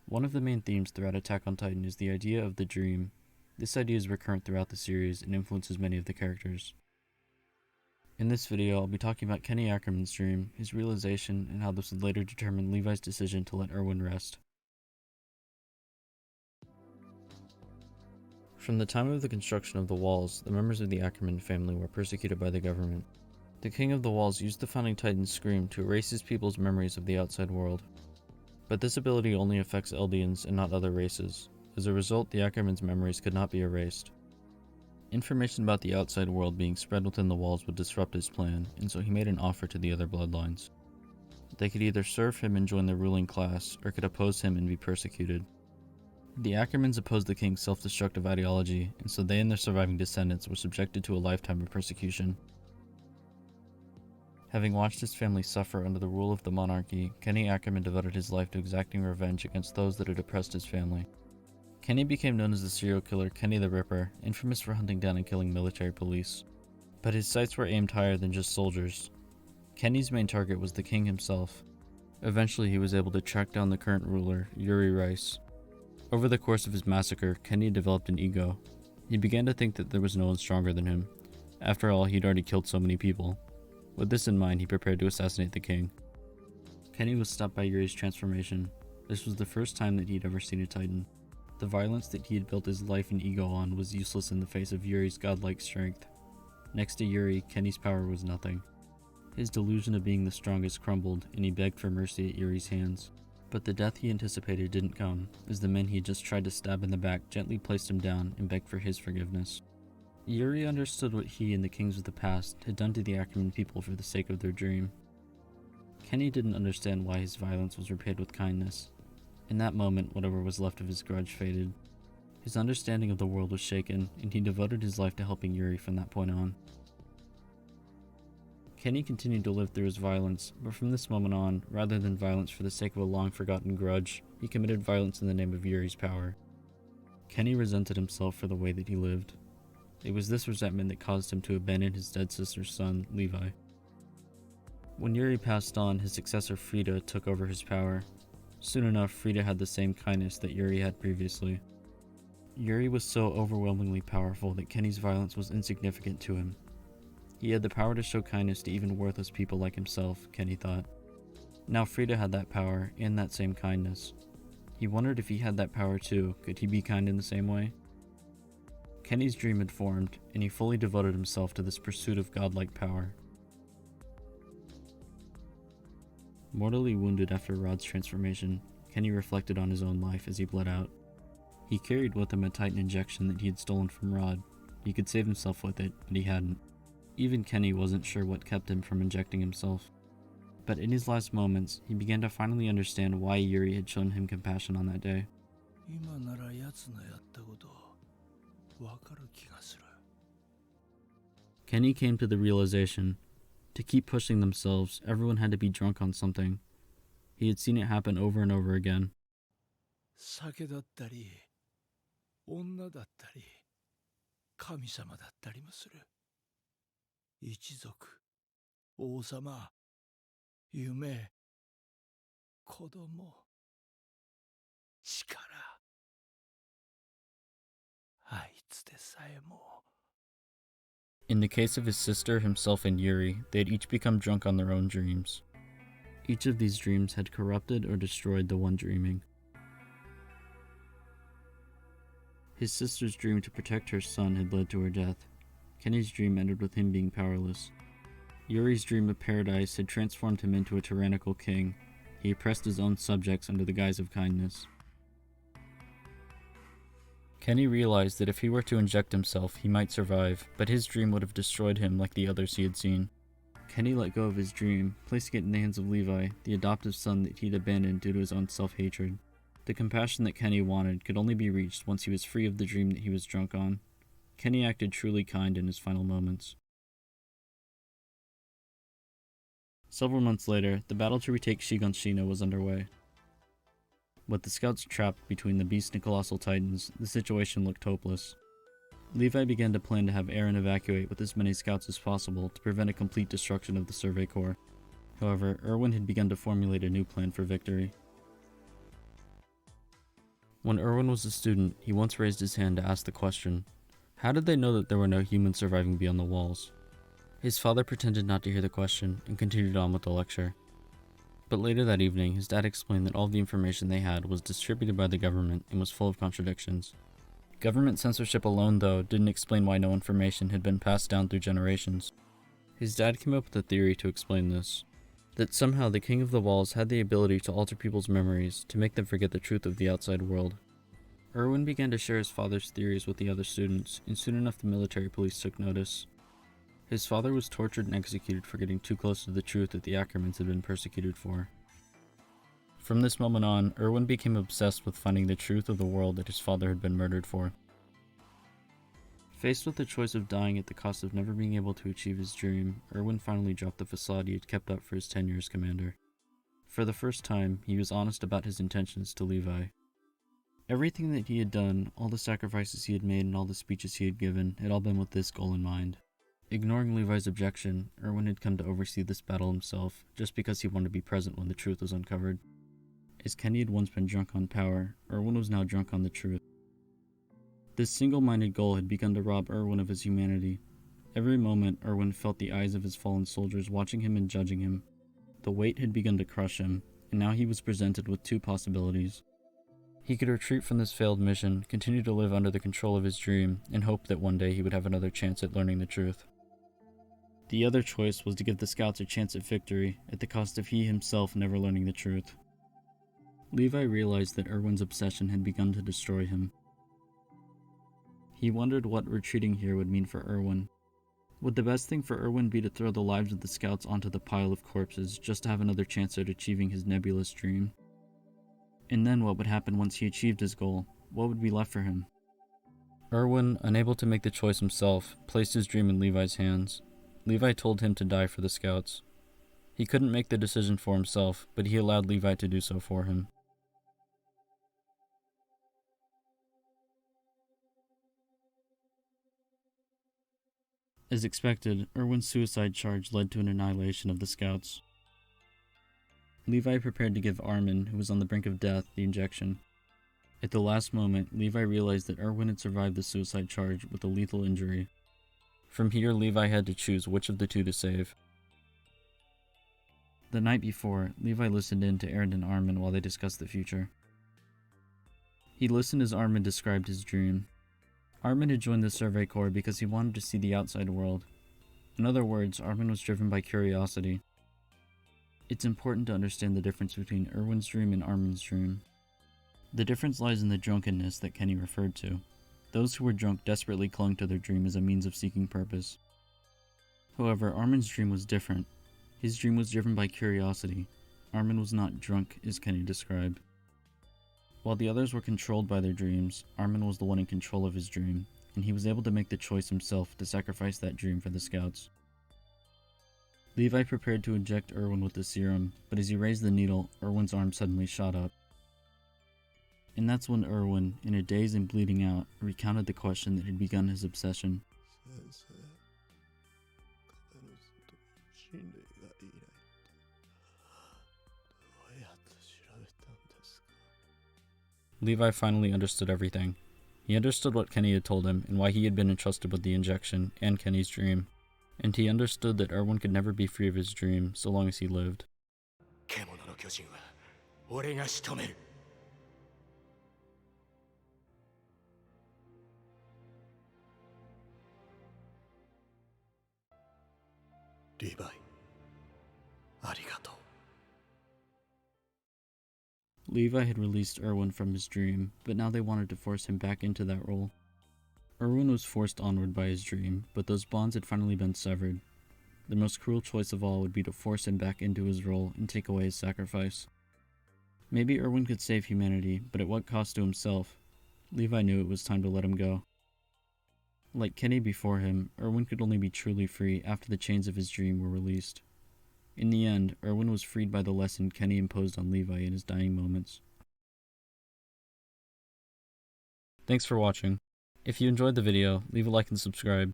One of the main themes throughout Attack on Titan is the idea of the dream. This idea is recurrent throughout the series and influences many of the characters. In this video, I'll be talking about Kenny Ackerman's dream, his realization, and how this would later determine Levi's decision to let Erwin rest. From the time of the construction of the walls, the members of the Ackerman family were persecuted by the government. The King of the Walls used the founding Titan's scream to erase his people's memories of the outside world. But this ability only affects Eldians and not other races. As a result, the Ackerman's memories could not be erased. Information about the outside world being spread within the walls would disrupt his plan, and so he made an offer to the other bloodlines. They could either serve him and join the ruling class, or could oppose him and be persecuted. The Ackermans opposed the king's self-destructive ideology, and so they and their surviving descendants were subjected to a lifetime of persecution. Having watched his family suffer under the rule of the monarchy, Kenny Ackerman devoted his life to exacting revenge against those that had oppressed his family. Kenny became known as the serial killer Kenny the Ripper, infamous for hunting down and killing military police. But his sights were aimed higher than just soldiers. Kenny's main target was the king himself. Eventually, he was able to track down the current ruler, Yuri Rice. Over the course of his massacre, Kenny developed an ego. He began to think that there was no one stronger than him. After all, he'd already killed so many people. With this in mind, he prepared to assassinate the king. Kenny was stopped by Yuri's transformation. This was the first time that he'd ever seen a Titan. The violence that he had built his life and ego on was useless in the face of Yuri's godlike strength. Next to Yuri, Kenny's power was nothing. His delusion of being the strongest crumbled, and he begged for mercy at Yuri's hands. But the death he anticipated didn't come, as the men he had just tried to stab in the back gently placed him down and begged for his forgiveness. Yuri understood what he and the kings of the past had done to the Ackerman people for the sake of their dream. Kenny didn't understand why his violence was repaid with kindness. In that moment, whatever was left of his grudge faded. His understanding of the world was shaken, and he devoted his life to helping Yuri from that point on. Kenny continued to live through his violence, but from this moment on, rather than violence for the sake of a long-forgotten grudge, he committed violence in the name of Yuri's power. Kenny resented himself for the way that he lived. It was this resentment that caused him to abandon his dead sister's son, Levi. When Yuri passed on, his successor Frida took over his power. Soon enough, Frida had the same kindness that Yuri had previously. Yuri was so overwhelmingly powerful that Kenny's violence was insignificant to him. He had the power to show kindness to even worthless people like himself, Kenny thought. Now Frida had that power and that same kindness. He wondered if he had that power too, could he be kind in the same way? Kenny's dream had formed, and he fully devoted himself to this pursuit of godlike power. Mortally wounded after Rod's transformation, Kenny reflected on his own life as he bled out. He carried with him a Titan injection that he had stolen from Rod. He could save himself with it, but he hadn't. Even Kenny wasn't sure what kept him from injecting himself. But in his last moments, he began to finally understand why Yuri had shown him compassion on that day. Kenny came to the realization, to keep pushing themselves, everyone had to be drunk on something. He had seen it happen over and over again. 酒だったり、女だったり、神様だったりもする。一族、王様、夢、子供、力。あいつでさえも。In the case of his sister, himself, and Yuri, they had each become drunk on their own dreams. Each of these dreams had corrupted or destroyed the one dreaming. His sister's dream to protect her son had led to her death. Kenny's dream ended with him being powerless. Yuri's dream of paradise had transformed him into a tyrannical king. He oppressed his own subjects under the guise of kindness. Kenny realized that if he were to inject himself, he might survive, but his dream would have destroyed him like the others he had seen. Kenny let go of his dream, placing it in the hands of Levi, the adoptive son that he'd abandoned due to his own self-hatred. The compassion that Kenny wanted could only be reached once he was free of the dream that he was drunk on. Kenny acted truly kind in his final moments. Several months later, the battle to retake Shiganshina was underway. With the scouts trapped between the beast and colossal titans, the situation looked hopeless. Levi began to plan to have Eren evacuate with as many scouts as possible to prevent a complete destruction of the Survey Corps. However, Erwin had begun to formulate a new plan for victory. When Erwin was a student, he once raised his hand to ask the question, how did they know that there were no humans surviving beyond the walls? His father pretended not to hear the question and continued on with the lecture. But later that evening, his dad explained that all the information they had was distributed by the government and was full of contradictions. Government censorship alone, though, didn't explain why no information had been passed down through generations. His dad came up with a theory to explain this, that somehow the King of the Walls had the ability to alter people's memories to make them forget the truth of the outside world. Erwin began to share his father's theories with the other students, and soon enough the military police took notice. His father was tortured and executed for getting too close to the truth that the Ackermans had been persecuted for. From this moment on, Erwin became obsessed with finding the truth of the world that his father had been murdered for. Faced with the choice of dying at the cost of never being able to achieve his dream, Erwin finally dropped the facade he had kept up for his tenure as commander. For the first time, he was honest about his intentions to Levi. Everything that he had done, all the sacrifices he had made and all the speeches he had given, had all been with this goal in mind. Ignoring Levi's objection, Erwin had come to oversee this battle himself, just because he wanted to be present when the truth was uncovered. As Kenny had once been drunk on power, Erwin was now drunk on the truth. This single-minded goal had begun to rob Erwin of his humanity. Every moment, Erwin felt the eyes of his fallen soldiers watching him and judging him. The weight had begun to crush him, and now he was presented with two possibilities. He could retreat from this failed mission, continue to live under the control of his dream, and hope that one day he would have another chance at learning the truth. The other choice was to give the scouts a chance at victory, at the cost of he himself never learning the truth. Levi realized that Erwin's obsession had begun to destroy him. He wondered what retreating here would mean for Erwin. Would the best thing for Erwin be to throw the lives of the scouts onto the pile of corpses just to have another chance at achieving his nebulous dream? And then what would happen once he achieved his goal? What would be left for him? Erwin, unable to make the choice himself, placed his dream in Levi's hands. Levi told him to die for the scouts. He couldn't make the decision for himself, but he allowed Levi to do so for him. As expected, Erwin's suicide charge led to an annihilation of the scouts. Levi prepared to give Armin, who was on the brink of death, the injection. At the last moment, Levi realized that Erwin had survived the suicide charge with a lethal injury. From here, Levi had to choose which of the two to save. The night before, Levi listened in to Erwin and Armin while they discussed the future. He listened as Armin described his dream. Armin had joined the Survey Corps because he wanted to see the outside world. In other words, Armin was driven by curiosity. It's important to understand the difference between Erwin's dream and Armin's dream. The difference lies in the drunkenness that Kenny referred to. Those who were drunk desperately clung to their dream as a means of seeking purpose. However, Armin's dream was different. His dream was driven by curiosity. Armin was not drunk, as Kenny described. While the others were controlled by their dreams, Armin was the one in control of his dream, and he was able to make the choice himself to sacrifice that dream for the scouts. Levi prepared to inject Erwin with the serum, but as he raised the needle, Erwin's arm suddenly shot up. And that's when Erwin, in a daze and bleeding out, recounted the question that had begun his obsession. Levi finally understood everything. He understood what Kenny had told him and why he had been entrusted with the injection and Kenny's dream. And he understood that Erwin could never be free of his dream so long as he lived. Levi, ありがとう。 Levi had released Erwin from his dream, but now they wanted to force him back into that role. Erwin was forced onward by his dream, but those bonds had finally been severed. The most cruel choice of all would be to force him back into his role and take away his sacrifice. Maybe Erwin could save humanity, but at what cost to himself? Levi knew it was time to let him go. Like Kenny before him, Erwin could only be truly free after the chains of his dream were released. In the end, Erwin was freed by the lesson Kenny imposed on Levi in his dying moments. Thanks for watching. If you enjoyed the video, leave a like and subscribe.